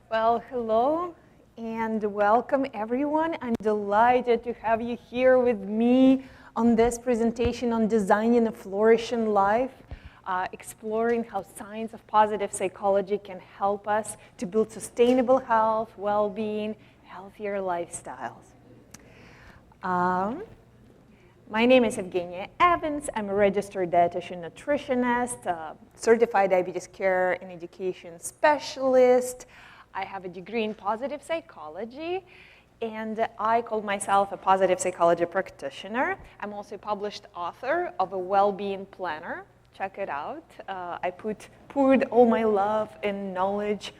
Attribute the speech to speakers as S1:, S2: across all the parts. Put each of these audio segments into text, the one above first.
S1: Well, hello and welcome everyone. I'm delighted to have you here with me on this presentation on designing a flourishing life, exploring how science of positive psychology can help us to build sustainable health, well-being, healthier lifestyles. My name is Evgeniya. I'm a registered dietitian nutritionist, certified diabetes care and education specialist. I have a degree in positive psychology, and I call myself a positive psychology practitioner. I'm also a published author of a well-being planner. Check it out. I poured all my love and knowledge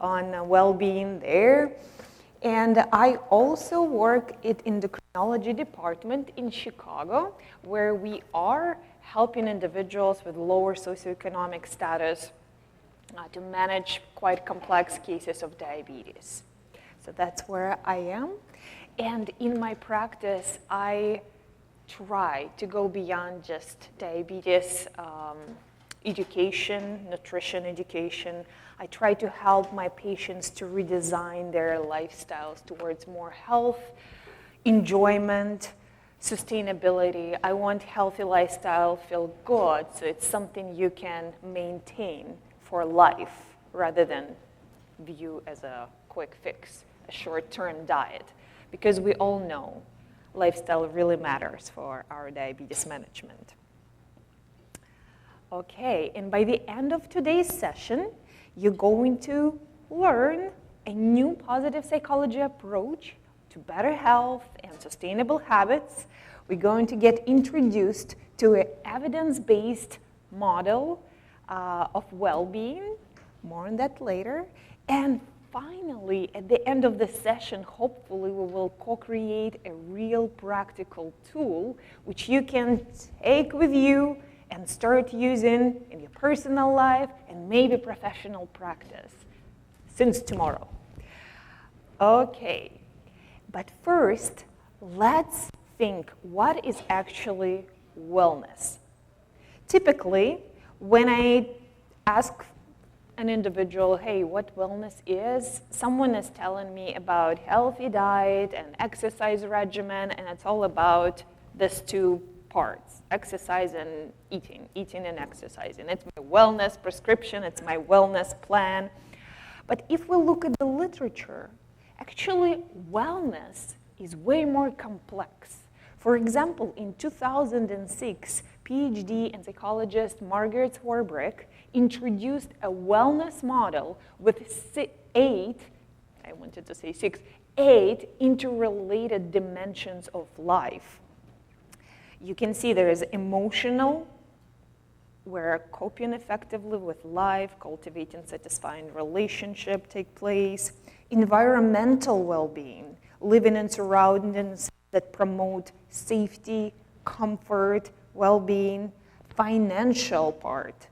S1: on well-being there. And I also work in the endocrinology department in Chicago, where we are helping individuals with lower socioeconomic status to manage quite complex cases of diabetes. So that's where I am. And in my practice, I try to go beyond just diabetes education, nutrition education. I try to help my patients to redesign their lifestyles towards more health, enjoyment, sustainability. I want healthy lifestyle, feel good, so it's something you can maintain for life rather than view as a quick fix, a short-term diet. Because we all know lifestyle really matters for our diabetes management. Okay, and by the end of today's session, you're going to learn a new positive psychology approach to better health and sustainable habits. We're going to get introduced to an evidence-based model of well-being. More on that later. And finally, at the end of the session, hopefully we will co-create a real practical tool which you can take with you and start using in your personal life and maybe professional practice since tomorrow. Okay, but first, let's think what is actually wellness. Typically, when I ask an individual, hey, what wellness is, someone is telling me about healthy diet and exercise regimen, and it's all about these two parts, exercise and eating and exercising. It's my wellness prescription, it's my wellness plan. But if we look at the literature, actually wellness is way more complex. For example, in 2006, PhD and psychologist Margaret Warbrick introduced a wellness model with eight interrelated dimensions of life. You can see there is emotional, where coping effectively with life, cultivating satisfying relationship take place. Environmental well-being, living in surroundings that promote safety, comfort, well-being. Financial part,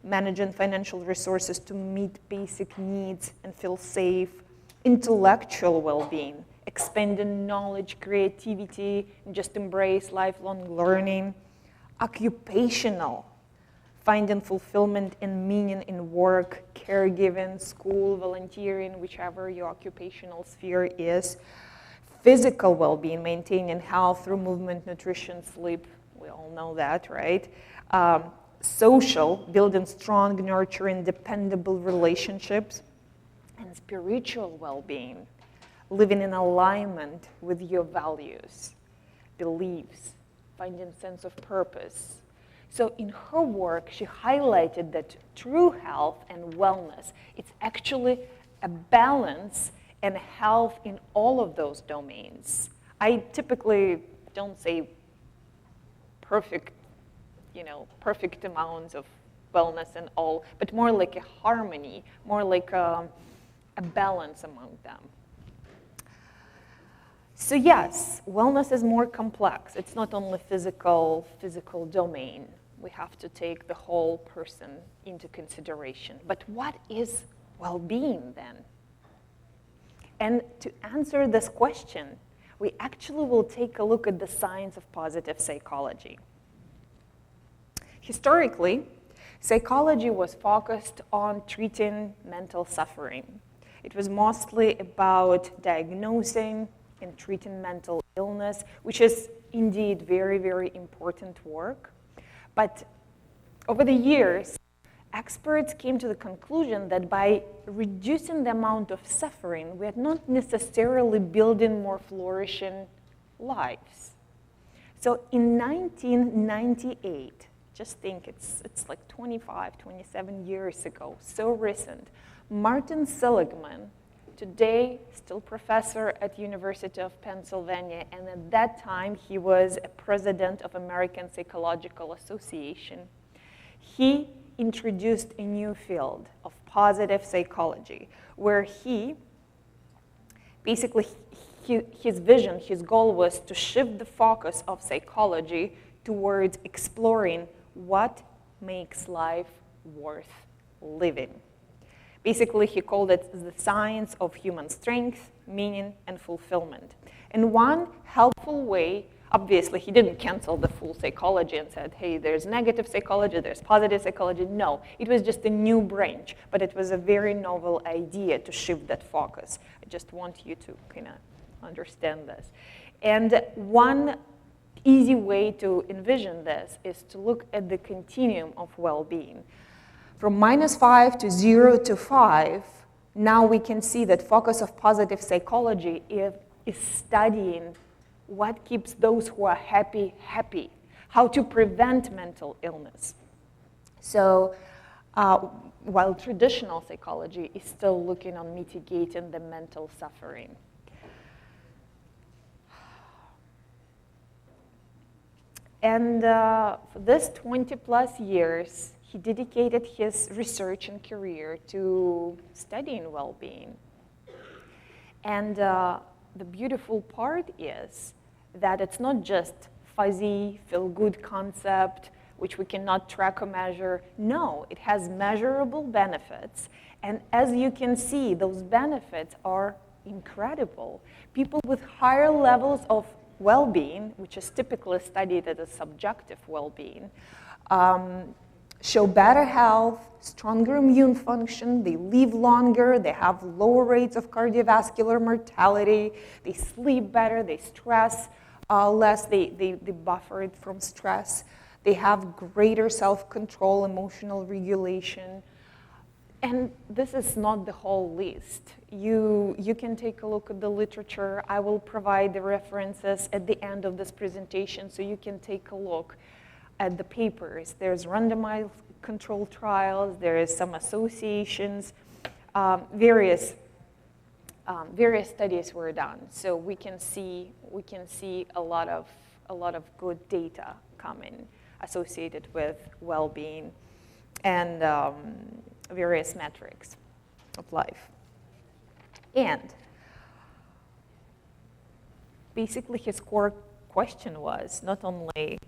S1: managing financial resources to meet basic needs and feel safe. Intellectual well-being, expanding knowledge, creativity, and just embrace lifelong learning. Occupational, finding fulfillment and meaning in work, caregiving, school, volunteering, whichever your occupational sphere is. Physical well-being, maintaining health through movement, nutrition, sleep. We all know that, right? Social, building strong, nurturing, dependable relationships. And spiritual well-being, living in alignment with your values, beliefs, finding sense of purpose. So in her work, she highlighted that true health and wellness, it's actually a balance and health in all of those domains. I typically don't say perfect amounts of wellness and all, but more like a harmony, more like a balance among them. So yes, wellness is more complex. It's not only physical domain. We have to take the whole person into consideration. But what is well-being then? And to answer this question, we actually will take a look at the science of positive psychology. Historically, psychology was focused on treating mental suffering. It was mostly about diagnosing and treating mental illness, which is indeed very, very important work. But over the years, experts came to the conclusion that by reducing the amount of suffering, we are not necessarily building more flourishing lives. So in 1998, just think it's like 25, 27 years ago, so recent, Martin Seligman, today still professor at University of Pennsylvania, and at that time he was a president of American Psychological Association. He introduced a new field of positive psychology, where he basically, his vision, his goal was to shift the focus of psychology towards exploring what makes life worth living. Basically, he called it the science of human strength, meaning, and fulfillment. And one helpful way, obviously, he didn't cancel the full psychology and said, hey, there's negative psychology, there's positive psychology. No, it was just a new branch, but it was a very novel idea to shift that focus. I just want you to kind of understand this. And one easy way to envision this is to look at the continuum of well-being. From -5 to 0 to 5, now we can see that focus of positive psychology is studying what keeps those who are happy, happy, how to prevent mental illness. So while traditional psychology is still looking on mitigating the mental suffering. And for this 20 plus years, he dedicated his research and career to studying well-being. And the beautiful part is that it's not just fuzzy, feel-good concept, which we cannot track or measure. No, it has measurable benefits. And as you can see, those benefits are incredible. People with higher levels of well-being, which is typically studied as a subjective well-being, show better health, stronger immune function, they live longer, they have lower rates of cardiovascular mortality, they sleep better, they stress less, they buffer it from stress, they have greater self-control, emotional regulation. And this is not the whole list. You can take a look at the literature. I will provide the references at the end of this presentation so you can take a look at the papers. There's randomized controlled trials, there is some associations, various studies were done. So we can see a lot of good data coming associated with well-being and various metrics of life. And basically his core question was not only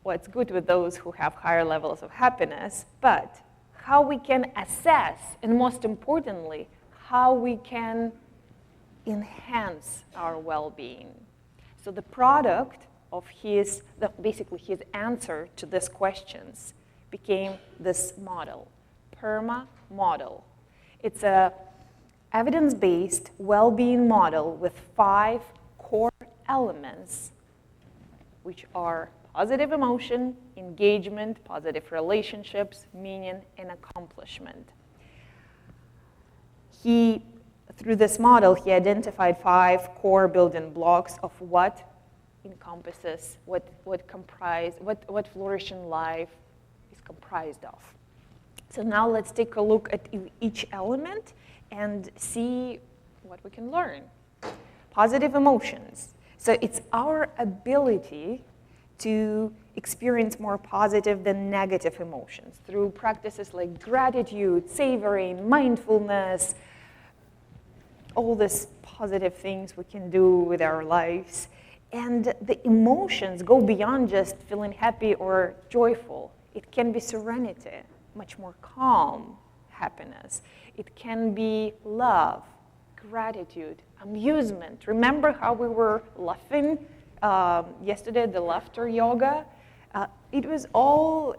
S1: what's good with those who have higher levels of happiness, but how we can assess, and most importantly, how we can enhance our well-being. So the product of basically his answer to these questions became this model, PERMA model. It's a evidence-based well-being model with 5 core elements, which are positive emotion, engagement, positive relationships, meaning, and accomplishment. Through this model, he identified 5 core building blocks of what encompasses, what flourishing life is comprised of. So now let's take a look at each element and see what we can learn. Positive emotions. So it's our ability to experience more positive than negative emotions through practices like gratitude, savoring, mindfulness, all these positive things we can do with our lives. And the emotions go beyond just feeling happy or joyful. It can be serenity, much more calm happiness. It can be love, gratitude, amusement. Remember how we were laughing yesterday, the laughter yoga? It was all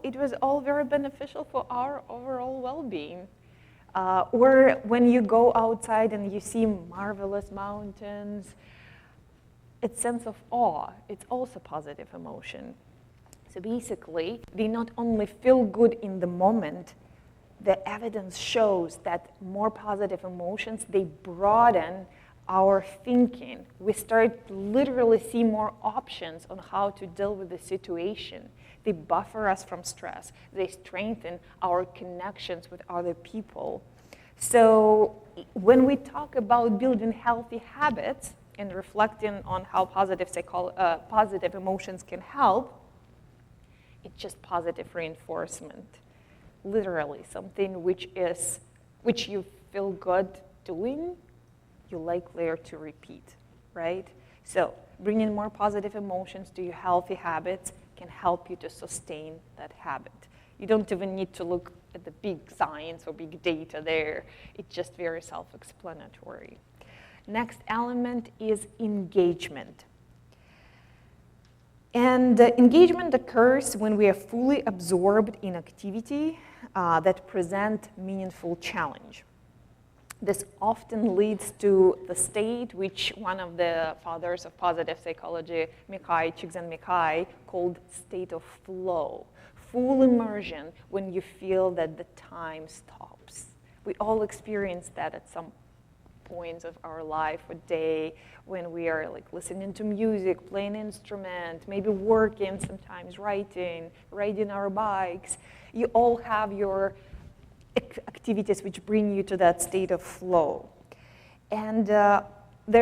S1: very beneficial for our overall well-being. Or when you go outside and you see marvelous mountains, it's sense of awe. It's also positive emotion. So basically, they not only feel good in the moment, the evidence shows that more positive emotions, they broaden our thinking. We start literally see more options on how to deal with the situation. They buffer us from stress. They strengthen our connections with other people. So when we talk about building healthy habits and reflecting on how positive emotions can help, it's just positive reinforcement. Literally, something which you feel good doing, you're likelier to repeat, right? So bringing more positive emotions to your healthy habits can help you to sustain that habit. You don't even need to look at the big science or big data there. It's just very self-explanatory. Next element is engagement. And engagement occurs when we are fully absorbed in activity that present meaningful challenge. This often leads to the state which one of the fathers of positive psychology, Csikszentmihalyi, called state of flow. Full immersion when you feel that the time stops. We all experience that at some points of our life or day when we are like listening to music, playing an instrument, maybe working, sometimes riding our bikes. You all have your activities which bring you to that state of flow. And there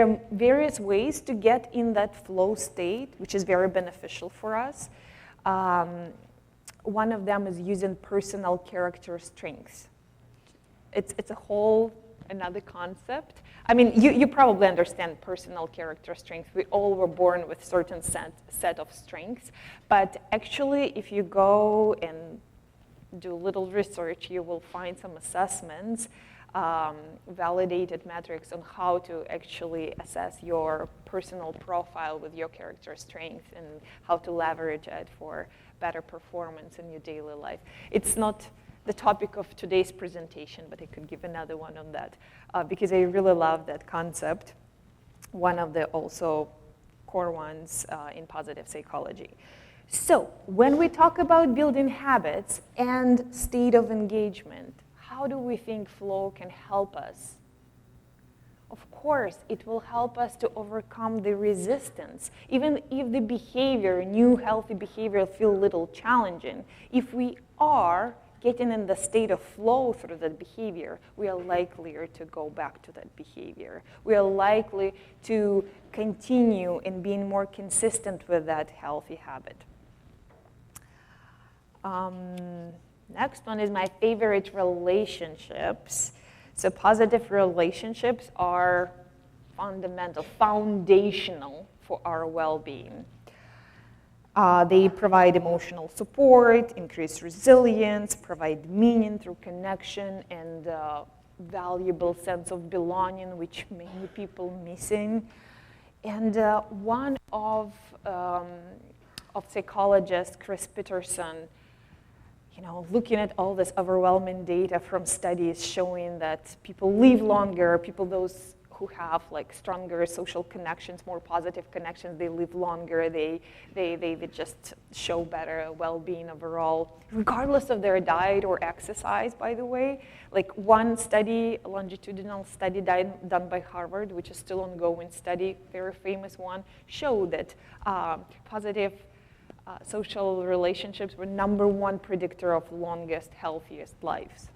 S1: are various ways to get in that flow state, which is very beneficial for us. One of them is using personal character strengths. It's a whole another concept. I mean, you probably understand personal character strengths. We all were born with certain set of strengths. But actually, if you go and do a little research, you will find some assessments, validated metrics on how to actually assess your personal profile with your character strength and how to leverage it for better performance in your daily life. It's not the topic of today's presentation, but I could give another one on that because I really love that concept, one of the also core ones in positive psychology. So when we talk about building habits and state of engagement, how do we think flow can help us? Of course, it will help us to overcome the resistance. Even if the behavior, new healthy behavior, feel a little challenging, if we are getting in the state of flow through that behavior, we are likelier to go back to that behavior. We are likely to continue in being more consistent with that healthy habit. Next one is my favorite, relationships. So positive relationships are fundamental, foundational for our well-being. They provide emotional support, increase resilience, provide meaning through connection, and valuable sense of belonging, which many people missing. And one of psychologist Chris Peterson, looking at all this overwhelming data from studies showing that people live longer, those who have like stronger social connections, more positive connections, they live longer, they just show better well-being overall, regardless of their diet or exercise, by the way. Like one study, a longitudinal study done by Harvard, which is still ongoing study, very famous one, showed that positive social relationships were #1 predictor of longest, healthiest lives.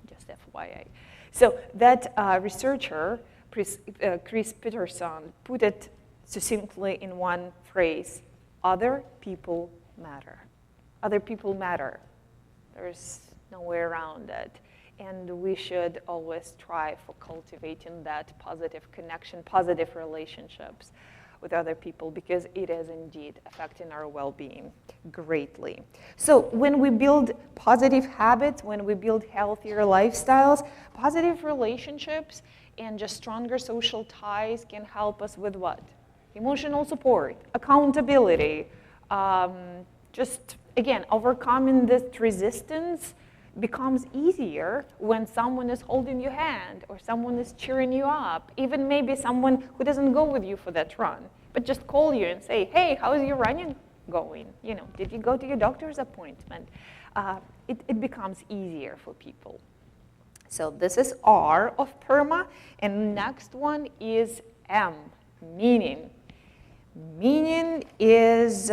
S1: Just FYI. So that researcher, Chris Peterson, put it succinctly in one phrase: other people matter. Other people matter. There's no way around it. And we should always strive for cultivating that positive connection, positive relationships with other people, because it is indeed affecting our well-being greatly. So when we build positive habits, when we build healthier lifestyles, positive relationships and just stronger social ties can help us with what? Emotional support, accountability, just, again, overcoming this resistance becomes easier when someone is holding your hand or someone is cheering you up, even maybe someone who doesn't go with you for that run, but just call you and say, hey, how is your running going? You know, did you go to your doctor's appointment? It becomes easier for people. So this is R of PERMA, and next one is M, meaning. Meaning is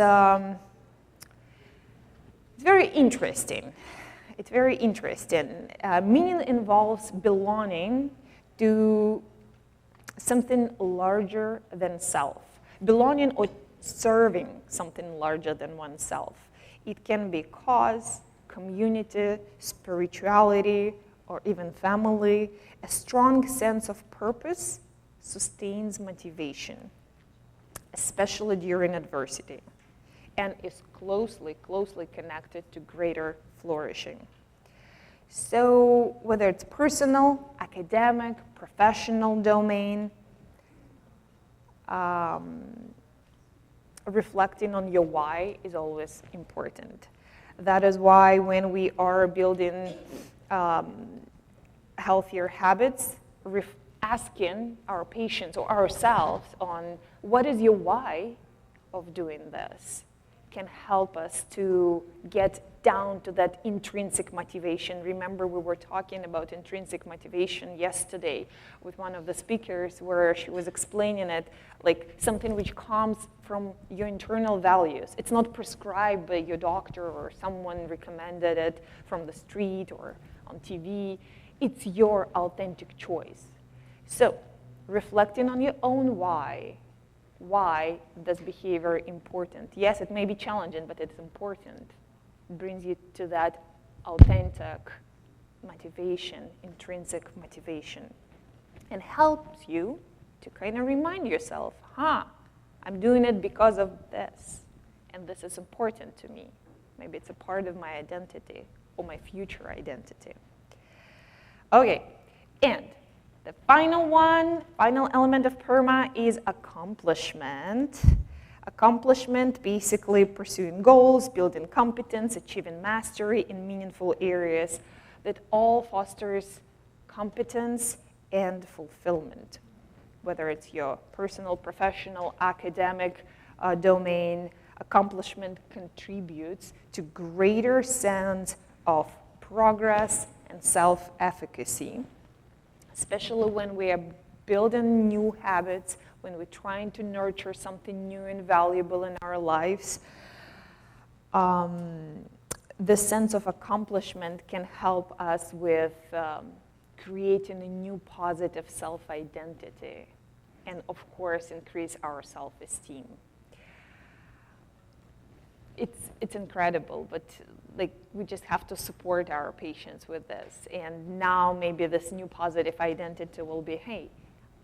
S1: very interesting. It's very interesting. Meaning involves belonging to something larger than self. Belonging or serving something larger than oneself. It can be cause, community, spirituality, or even family. A strong sense of purpose sustains motivation, especially during adversity, and is closely connected to greater flourishing. So whether it's personal, academic, professional domain, reflecting on your why is always important. That is why when we are building healthier habits, asking our patients or ourselves on what is your why of doing this can help us to get down to that intrinsic motivation. Remember, we were talking about intrinsic motivation yesterday with one of the speakers where she was explaining it like something which comes from your internal values. It's not prescribed by your doctor or someone recommended it from the street or on TV. It's your authentic choice. So, reflecting on your own why this behavior important? Yes, it may be challenging, but it's important. It brings you to that authentic motivation, intrinsic motivation, and helps you to kind of remind yourself, I'm doing it because of this, and this is important to me. Maybe it's a part of my identity or my future identity. Okay, and the final element of PERMA is accomplishment. Accomplishment, basically pursuing goals, building competence, achieving mastery in meaningful areas that all fosters competence and fulfillment. Whether it's your personal, professional, academic domain, accomplishment contributes to greater sense of progress and self-efficacy, especially when we are building new habits, when we're trying to nurture something new and valuable in our lives. This sense of accomplishment can help us with creating a new positive self-identity and, of course, increase our self-esteem. It's incredible, but we just have to support our patients with this. And now maybe this new positive identity will be, hey,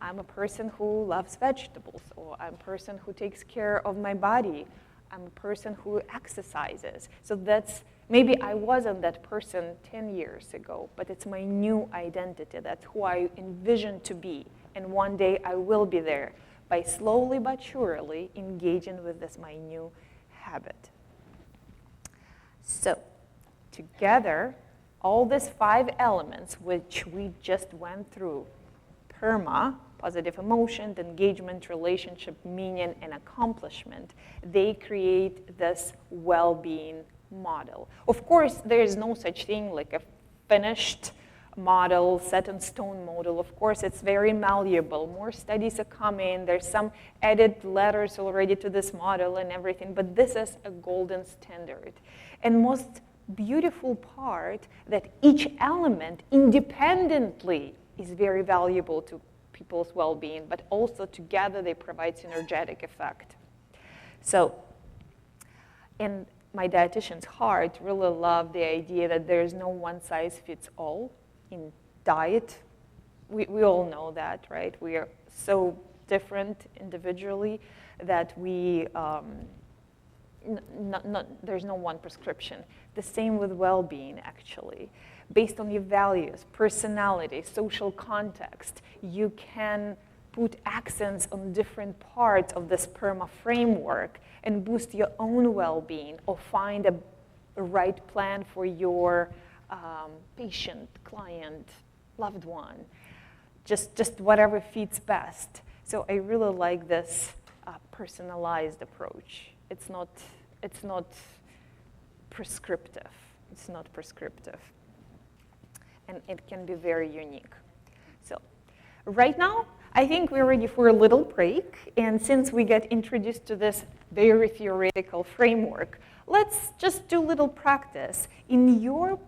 S1: I'm a person who loves vegetables, or I'm a person who takes care of my body. I'm a person who exercises. So that's, maybe I wasn't that person 10 years ago, but it's my new identity. That's who I envision to be. And one day I will be there by slowly but surely engaging with this, my new habit. So, together, all these 5 elements which we just went through, PERMA, positive emotion, engagement, relationship, meaning, and accomplishment, they create this well-being model. Of course, there is no such thing like a finished model, set in stone model. Of course, it's very malleable. More studies are coming. There's some added letters already to this model and everything, but this is a golden standard. And most beautiful part that each element independently is very valuable to people's well-being, but also together they provide synergetic effect. So, in my dietitian's heart, really love the idea that there's no one size fits all in diet. We all know that, right? We are so different individually that we there's no one prescription. The same with well-being, actually. Based on your values, personality, social context, you can put accents on different parts of this PERMA framework and boost your own well-being or find a right plan for your patient, client, loved one, just whatever fits best. So I really like this personalized approach. It's not prescriptive. It's not prescriptive. And it can be very unique. So right now, I think we're ready for a little break. And since we get introduced to this very theoretical framework, let's just do a little practice. In your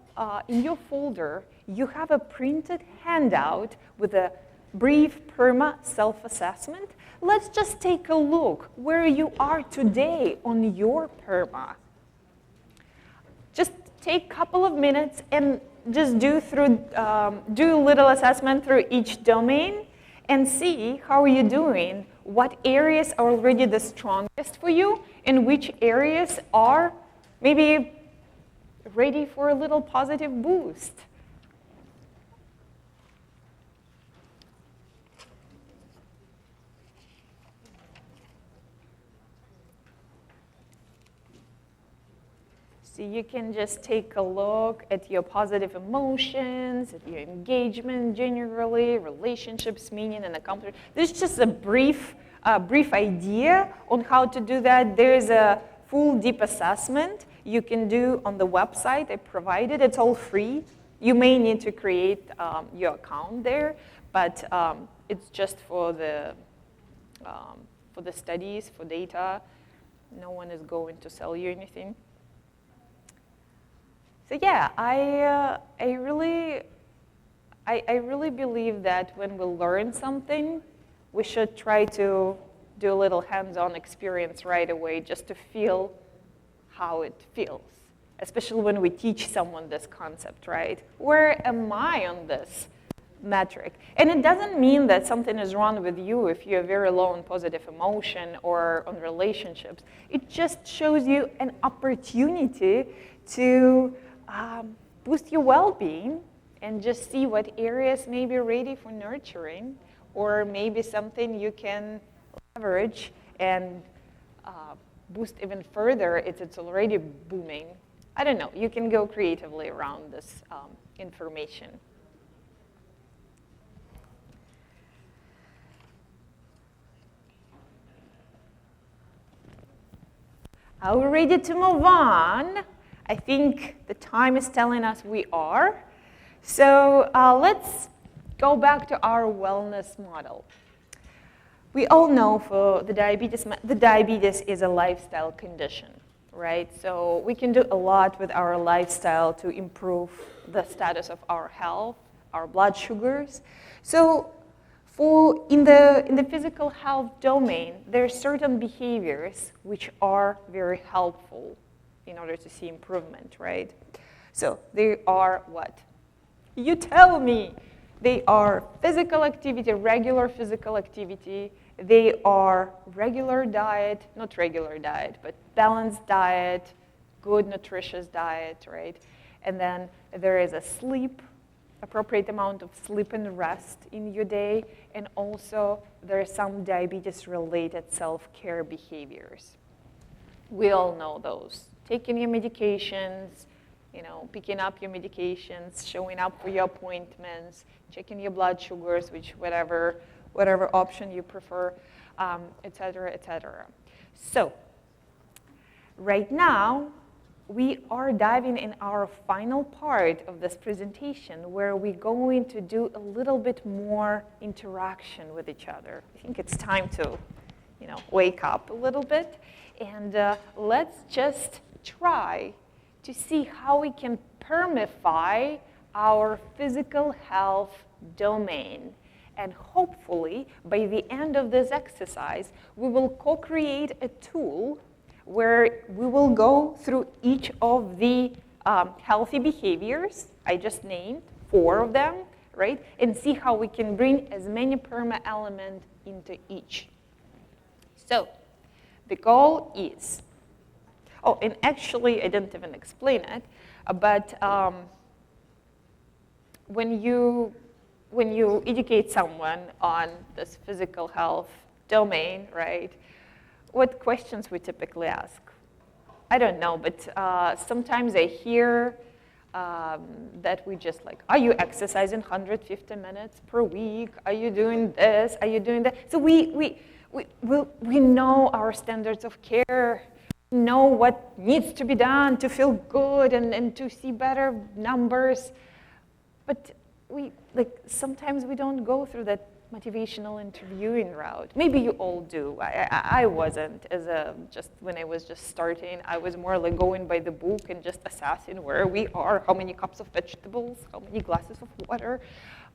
S1: folder, you have a printed handout with a brief PERMA self-assessment. Let's just take a look where you are today on your PERMA. Just take a couple of minutes and just do a little assessment through each domain and see how you're doing, what areas are already the strongest for you, and which areas are maybe ready for a little positive boost. So you can just take a look at your positive emotions, at your engagement generally, relationships, meaning, and accomplishment. This is just a brief idea on how to do that. There's a full deep assessment you can do on the website I provided. It's all free. You may need to create your account there, but it's just for the studies, for data. No one is going to sell you anything. So yeah, I really believe that when we learn something, we should try to do a little hands-on experience right away just to feel how it feels, especially when we teach someone this concept, right? Where am I on this metric? And it doesn't mean that something is wrong with you if you're very low on positive emotion or on relationships. It just shows you an opportunity to boost your well-being and just see what areas may be ready for nurturing, or maybe something you can leverage and boost even further if it's already booming. I don't know. You can go creatively around this information. Are we ready to move on? I think the time is telling us we are. So let's go back to our wellness model. We all know for the diabetes is a lifestyle condition, right? So we can do a lot with our lifestyle to improve the status of our health, our blood sugars. So in the physical health domain, there are certain behaviors which are very helpful in order to see improvement, right? So they are what? You tell me. They are physical activity, regular physical activity. They are regular diet, not regular diet, but balanced diet, good nutritious diet, right? And then there is a sleep, appropriate amount of sleep and rest in your day. And also there are some diabetes-related self-care behaviors. We all know those. Taking your medications, picking up your medications, showing up for your appointments, checking your blood sugars, whatever option you prefer, et cetera, et cetera. So right now, we are diving in our final part of this presentation where we're going to do a little bit more interaction with each other. I think it's time to, wake up a little bit. And let's just try to see how we can permify our physical health domain. And hopefully, by the end of this exercise, we will co-create a tool where we will go through each of the healthy behaviors. I just named 4 of them, right? And see how we can bring as many PERMA elements into each. So the goal is, and actually I didn't even explain it, but when you educate someone on this physical health domain, right, what questions we typically ask? I don't know, but sometimes I hear that we just like, are you exercising 150 minutes per week? Are you doing this? Are you doing that? So we know our standards of care, know what needs to be done to feel good and to see better numbers. But sometimes we don't go through that motivational interviewing route. Maybe you all do. I wasn't, just when I was just starting. I was more like going by the book and just assessing where we are, how many cups of vegetables, how many glasses of water.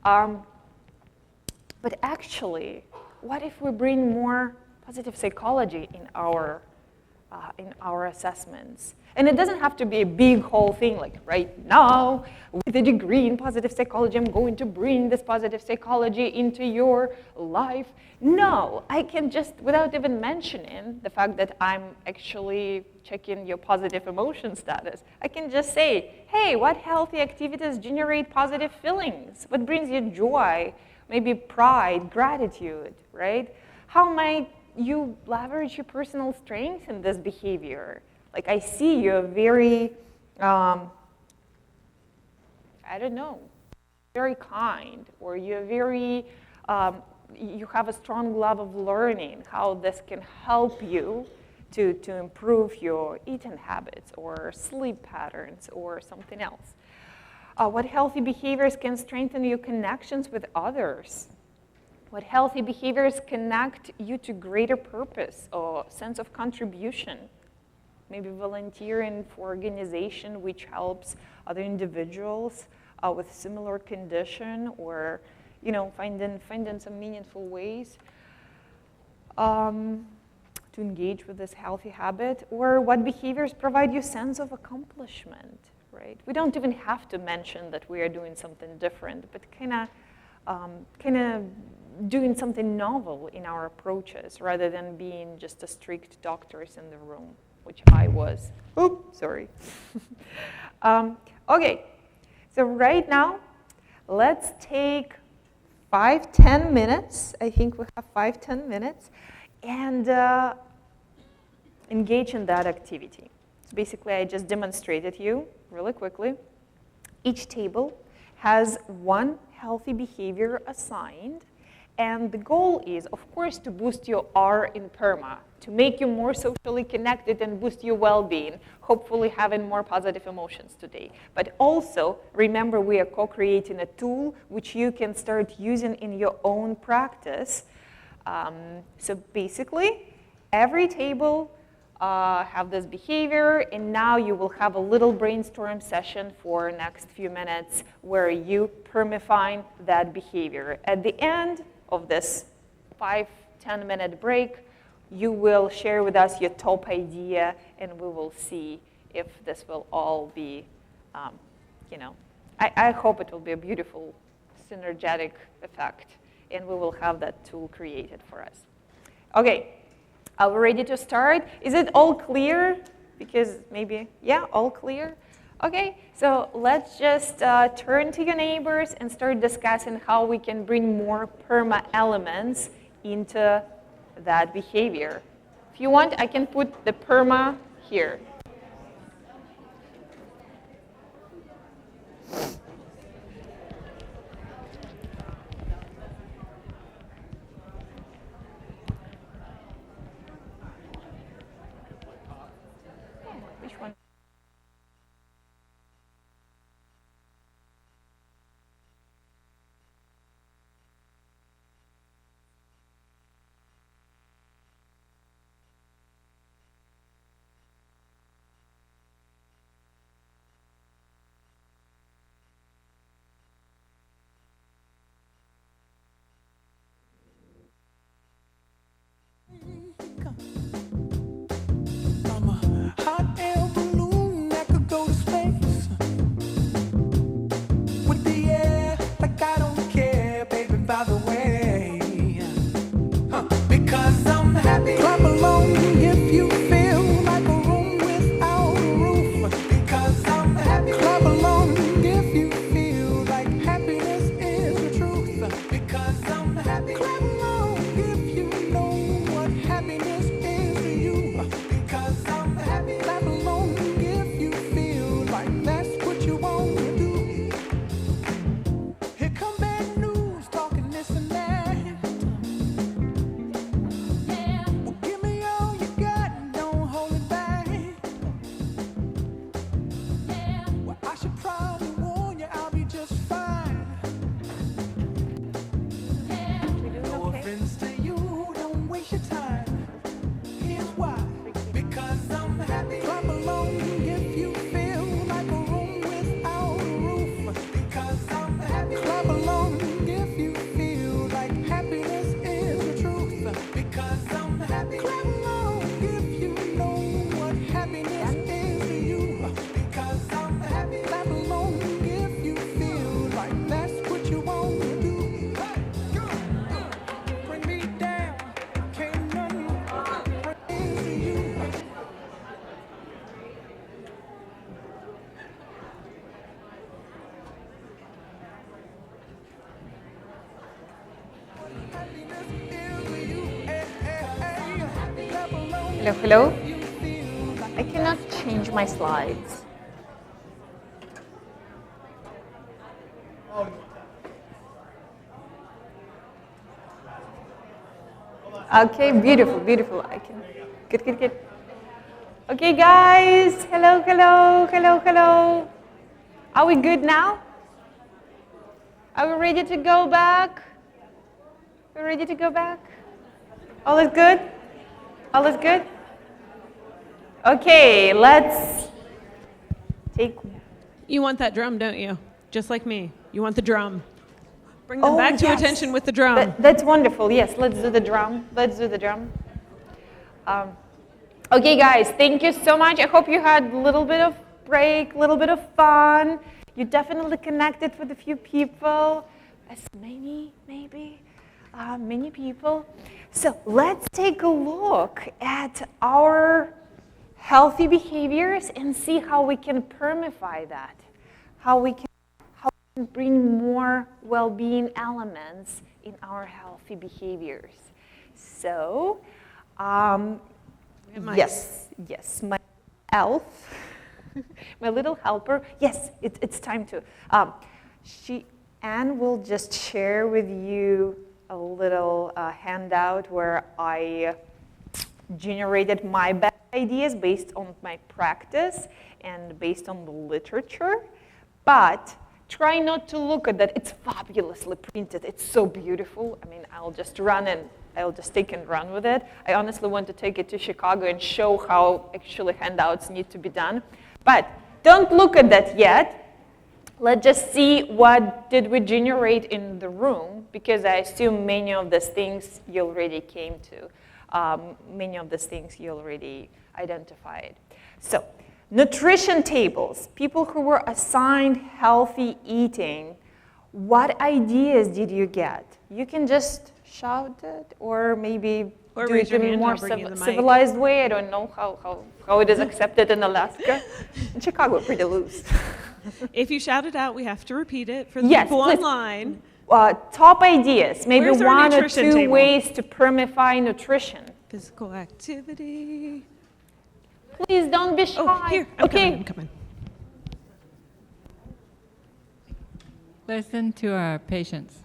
S1: But actually, what if we bring more positive psychology in our assessments? And it doesn't have to be a big whole thing, like right now, with a degree in positive psychology, I'm going to bring this positive psychology into your life. No, I can just, without even mentioning the fact that I'm actually checking your positive emotion status, I can just say, hey, what healthy activities generate positive feelings? What brings you joy? Maybe pride, gratitude, right? How might you leverage your personal strengths in this behavior? Like, I see you're very, I don't know, very kind, or you're very, you have a strong love of learning, how this can help you to improve your eating habits or sleep patterns or something else. What healthy behaviors can strengthen your connections with others? What healthy behaviors connect you to greater purpose or sense of contribution? Maybe volunteering for organization which helps other individuals with similar condition, or finding some meaningful ways to engage with this healthy habit. Or what behaviors provide you sense of accomplishment, right? We don't even have to mention that we are doing something different, but kind of doing something novel in our approaches rather than being just a strict doctors in the room, which I was. Oops, sorry. Okay, so right now, let's take 5-10 minutes. I think we have 5-10 minutes, and engage in that activity. So basically, I just demonstrated you really quickly. Each table has one healthy behavior assigned. And the goal is, of course, to boost your R in PERMA, to make you more socially connected and boost your well-being, hopefully having more positive emotions today. But also, remember, we are co-creating a tool which you can start using in your own practice. So basically, every table have this behavior, and now you will have a little brainstorm session for next few minutes where you permifine that behavior. At the end of this 5-10 minute break, you will share with us your top idea, and we will see if this will all be, I hope it will be a beautiful synergetic effect, and we will have that tool created for us. Okay, are we ready to start? Is it all clear? Because maybe, yeah, all clear? Okay, so let's just turn to your neighbors and start discussing how we can bring more PERMA elements into that behavior. If you want, I can put the PERMA here. Which one?
S2: Clap along if you feel like that's what you want.
S1: Hello, hello. I cannot change my slides. Okay, beautiful, beautiful. I can. Good, good, good. Okay, guys. Hello, hello, hello, hello. Are we good now? Are we ready to go back? We're ready to go back? All is good? All is good? Okay, let's take.
S2: You want that drum, don't you? Just like me. You want the drum. Bring them back to attention with the drum.
S1: That's wonderful. Yes, let's do the drum. Let's do the drum. Okay, guys, thank you so much. I hope you had a little bit of break, a little bit of fun. You definitely connected with a few people, as many, maybe, many people. So let's take a look at our healthy behaviors and see how we can permify that, how we can bring more well-being elements in our healthy behaviors. So, yes, my elf, my little helper. Yes, it's time to. Anne will just share with you a little handout where I generated my best ideas based on my practice and based on the literature, but try not to look at that. It's fabulously printed. It's so beautiful. I mean, I'll just take and run with it. I honestly want to take it to Chicago and show how actually handouts need to be done. But don't look at that yet. Let's just see what did we generate in the room, because I assume many of these things you already came to. Many of these things you already identified. So, nutrition tables, people who were assigned healthy eating, what ideas did you get? You can just shout it, or maybe do it in a more civilized way. I don't know how it is accepted in Alaska. In Chicago, we're pretty loose.
S2: If you shout it out, we have to repeat it for the people online.
S1: Top ideas, maybe
S2: Where's
S1: one or two
S2: table?
S1: ways to permify nutrition.
S2: Physical activity.
S1: Please don't be shy.
S2: Oh, here, I'm coming.
S3: Listen to our patients.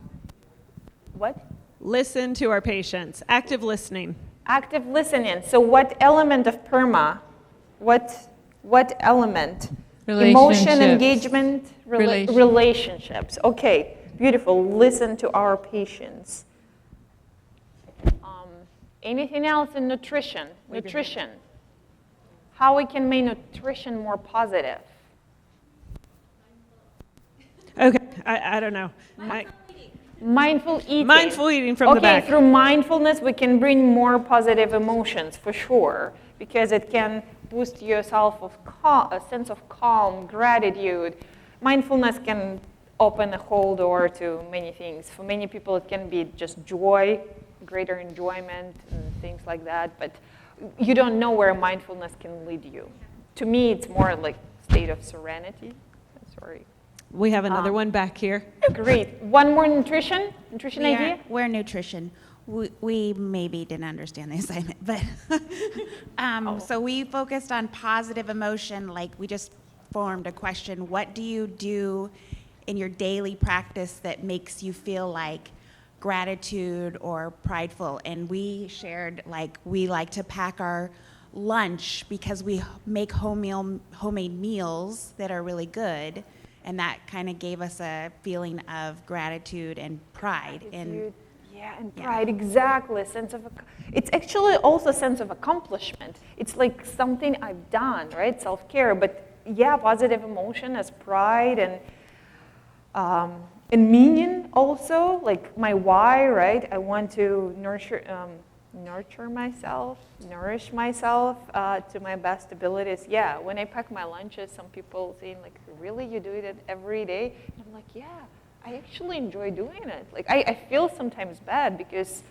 S1: What?
S2: Listen to our patients. Active listening.
S1: Active listening. So what element of PERMA? What element? Emotion, engagement, relationships. Okay, beautiful. Listen to our patients. Anything else in nutrition? Nutrition. How we can make nutrition more positive?
S2: Okay, I don't know.
S1: Mindful eating.
S2: Mindful eating from the back.
S1: Okay, through mindfulness, we can bring more positive emotions, for sure, because it can boost your a sense of calm, gratitude. Mindfulness can open a whole door to many things. For many people, it can be just joy, greater enjoyment, and things like that, but you don't know where mindfulness can lead you. To me, it's more like state of serenity. Sorry.
S2: We have another one back here.
S1: Great. One more nutrition idea?
S4: We're nutrition. We maybe didn't understand the assignment, but so we focused on positive emotion. Like, we just formed a question: what do you do in your daily practice that makes you feel like gratitude or prideful? And we shared, like, we like to pack our lunch because we make homemade meals that are really good, and that kind of gave us a feeling of gratitude and pride.
S1: And pride, exactly. It's actually also a sense of accomplishment. It's like something I've done, right? Self-care, but yeah, positive emotion as pride and meaning also, like my why, right? I want to nurture myself, nourish myself to my best abilities. Yeah, when I pack my lunches, some people saying like, really, you do it every day? And I'm like, yeah, I actually enjoy doing it. Like I feel sometimes bad because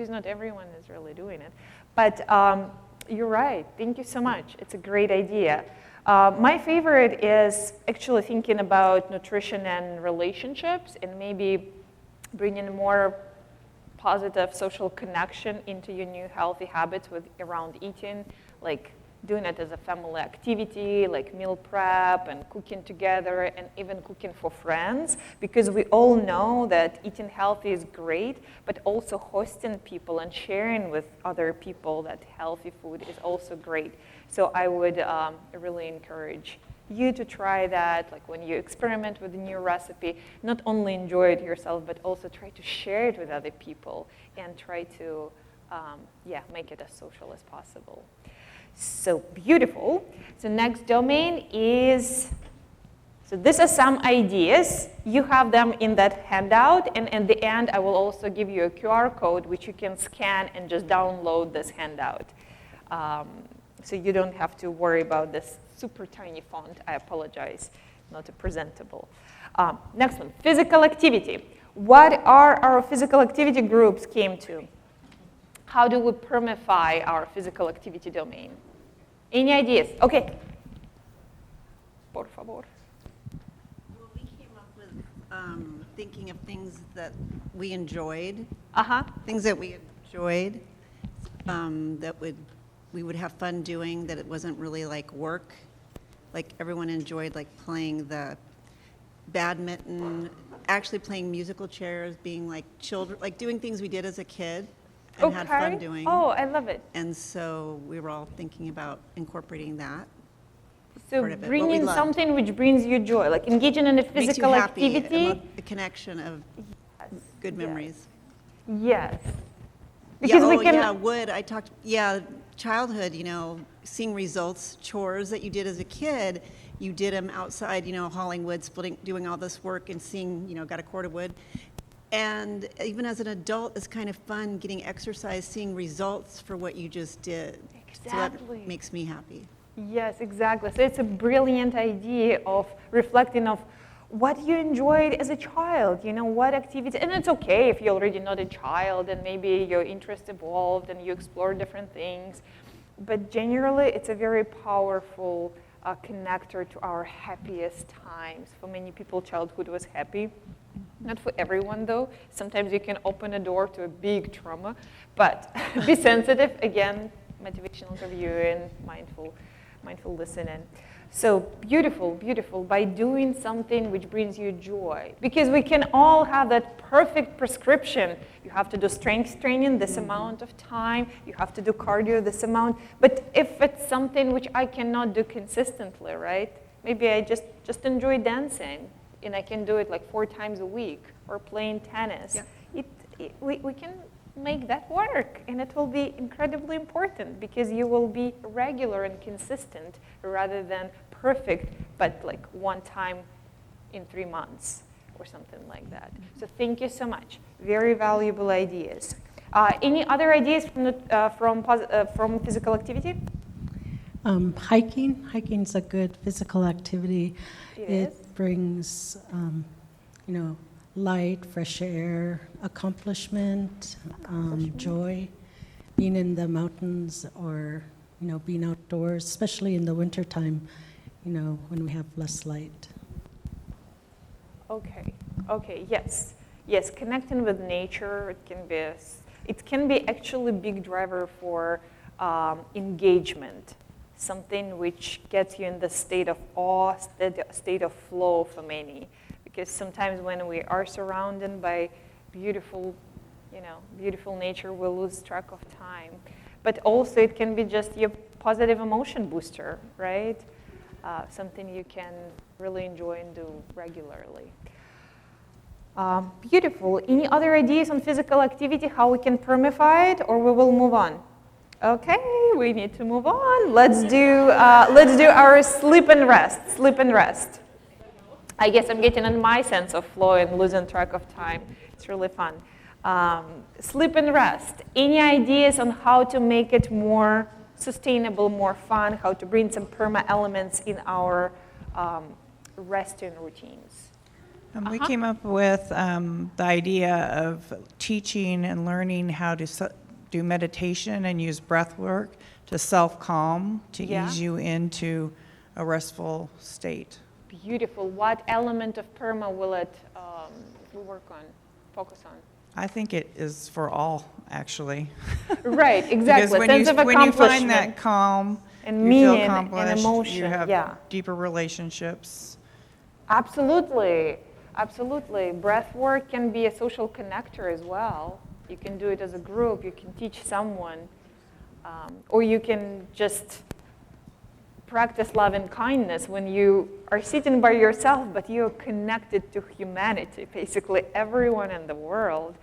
S1: not everyone is really doing it. But you're right, thank you so much. It's a great idea. My favorite is actually thinking about nutrition and relationships and maybe bringing more positive social connection into your new healthy habits around eating, like doing it as a family activity, like meal prep and cooking together and even cooking for friends, because we all know that eating healthy is great, but also hosting people and sharing with other people that healthy food is also great. So I would really encourage you to try that, like when you experiment with a new recipe, not only enjoy it yourself, but also try to share it with other people and try to make it as social as possible. So beautiful. So next domain is, so these are some ideas. You have them in that handout, and at the end I will also give you a QR code which you can scan and just download this handout. So you don't have to worry about this super tiny font. I apologize, not a presentable. Next one, physical activity. What are our physical activity groups came to? How do we permify our physical activity domain? Any ideas? Okay. Por favor.
S3: Well, we came up with thinking of things that we enjoyed, things that we enjoyed, that we would have fun doing, that it wasn't really like work. Like everyone enjoyed like playing the badminton, actually playing musical chairs, being like children, like doing things we did as a kid and had fun doing.
S1: Oh, I love it.
S3: And so we were all thinking about incorporating that.
S1: So
S3: part of it, what we
S1: bringing
S3: loved.
S1: something which brings you joy, like engaging in a
S3: Makes you
S1: physical
S3: happy,
S1: activity.
S3: a connection of good
S1: Yes.
S3: memories.
S1: Yes. Because we can.
S3: Childhood, seeing results, chores that you did as a kid, you did them outside, hauling wood, doing all this work and seeing, got a cord of wood. And even as an adult, it's kind of fun getting exercise, seeing results for what you just did.
S1: Exactly.
S3: So that makes me happy.
S1: Yes, exactly. So it's a brilliant idea of reflecting of what you enjoyed as a child, what activities, and it's okay if you're already not a child and maybe your interest evolved and you explore different things, but generally it's a very powerful connector to our happiest times. For many people, childhood was happy. Not for everyone though. Sometimes you can open a door to a big trauma, but be sensitive, again, motivational reviewing, mindful listening. So beautiful, beautiful, by doing something which brings you joy. Because we can all have that perfect prescription. You have to do strength training this amount of time. You have to do cardio this amount. But if it's something which I cannot do consistently, right? Maybe I just enjoy dancing, and I can do it like 4 times a week, or playing tennis.
S3: Yeah.
S1: We can make that work, and it will be incredibly important because you will be regular and consistent rather than perfect, but like one time in 3 months or something like that. So thank you so much. Very valuable ideas. Any other ideas from physical activity?
S5: Hiking. Hiking's a good physical activity.
S1: It
S5: brings, light, fresh air, accomplishment, joy. Being in the mountains or, being outdoors, especially in the wintertime, when we have less light.
S1: Okay, yes. Yes, connecting with nature, it can be actually a big driver for engagement. Something which gets you in the state of awe, state of flow for many. Because sometimes when we are surrounded by beautiful nature, we lose track of time. But also it can be just your positive emotion booster, right? Something you can really enjoy and do regularly. Beautiful. Any other ideas on physical activity, how we can permify it, or we will move on? Okay, we need to move on. Let's do our sleep and rest. Sleep and rest. I guess I'm getting in my sense of flow and losing track of time. It's really fun. Sleep and rest. Any ideas on how to make it more sustainable, more fun, how to bring some perma elements in our resting routines?
S6: We came up with the idea of teaching and learning how to do meditation and use breath work to self-calm, to ease you into a restful state.
S1: Beautiful. What element of perma will it focus on?
S6: I think it is for all, actually.
S1: Right, exactly.
S6: Because
S1: Sense of
S6: when you find that
S1: accomplishment
S6: calm,
S1: and
S6: you
S1: meaning
S6: feel
S1: and
S6: accomplished,
S1: emotion,
S6: you have
S1: yeah.
S6: deeper relationships.
S1: Absolutely, absolutely. Breath work can be a social connector as well. You can do it as a group, you can teach someone, or you can just practice love and kindness when you are sitting by yourself, but you're connected to humanity, basically everyone in the world.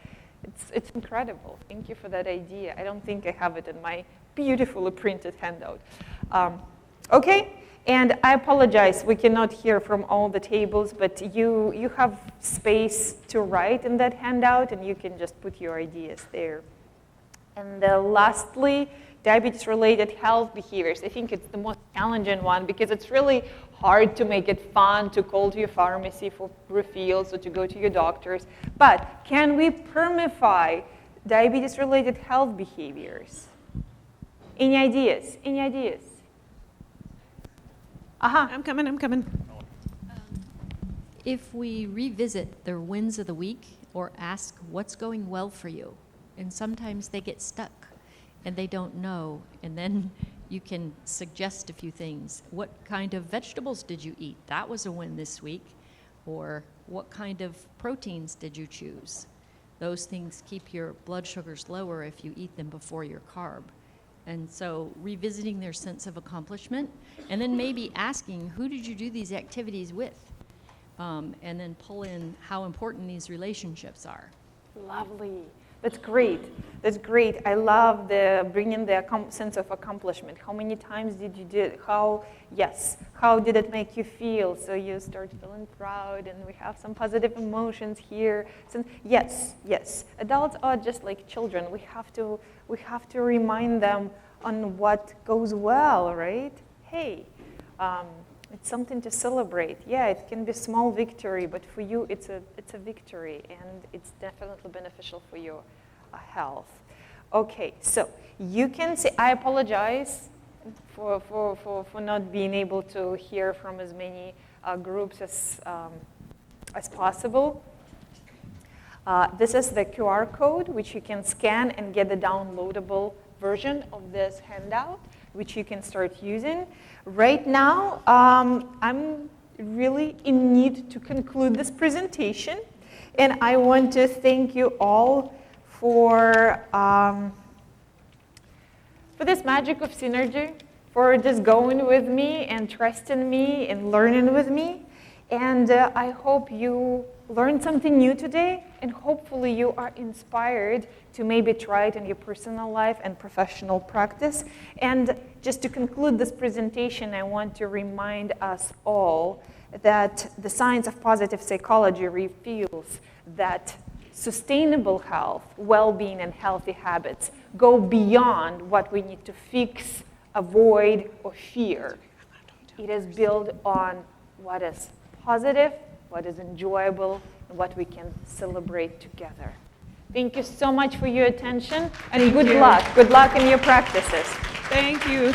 S1: It's incredible. Thank you for that idea. I don't think I have it in my beautifully printed handout. Okay, and I apologize, we cannot hear from all the tables, but you have space to write in that handout, and you can just put your ideas there. And lastly, diabetes-related health behaviors. I think it's the most challenging one because it's really hard to make it fun to call to your pharmacy for refills or to go to your doctors. But can we permify diabetes-related health behaviors? Any ideas? Any ideas?
S2: I'm coming.
S7: If we revisit the wins of the week or ask what's going well for you, and sometimes they get stuck and they don't know, and then you can suggest a few things. What kind of vegetables did you eat? That was a win this week. Or what kind of proteins did you choose? Those things keep your blood sugars lower if you eat them before your carb. And so revisiting their sense of accomplishment, and then maybe asking, who did you do these activities with? And then pull in how important these relationships are.
S1: Lovely. That's great. That's great. I love the bringing the sense of accomplishment. How many times did you do it? How did it make you feel? So you start feeling proud, and we have some positive emotions here. So yes. Adults are just like children. We have to remind them on what goes well, right? Hey, it's something to celebrate. Yeah, it can be a small victory, but for you, it's a victory, and it's definitely beneficial for your health. Okay, so you can see. I apologize for not being able to hear from as many groups as possible. This is the QR code, which you can scan and get the downloadable version of this handout, which you can start using. Right now, I'm really in need to conclude this presentation, and I want to thank you all for this magic of synergy, for just going with me and trusting me and learning with me. And I hope you learned something new today, and hopefully you are inspired to maybe try it in your personal life and professional practice. And just to conclude this presentation, I want to remind us all that the science of positive psychology reveals that sustainable health, well-being, and healthy habits go beyond what we need to fix, avoid, or fear. It is built on what is positive, what is enjoyable, and what we can celebrate together. Thank you so much for your attention, and good luck. Good luck in your practices.
S2: Thank you.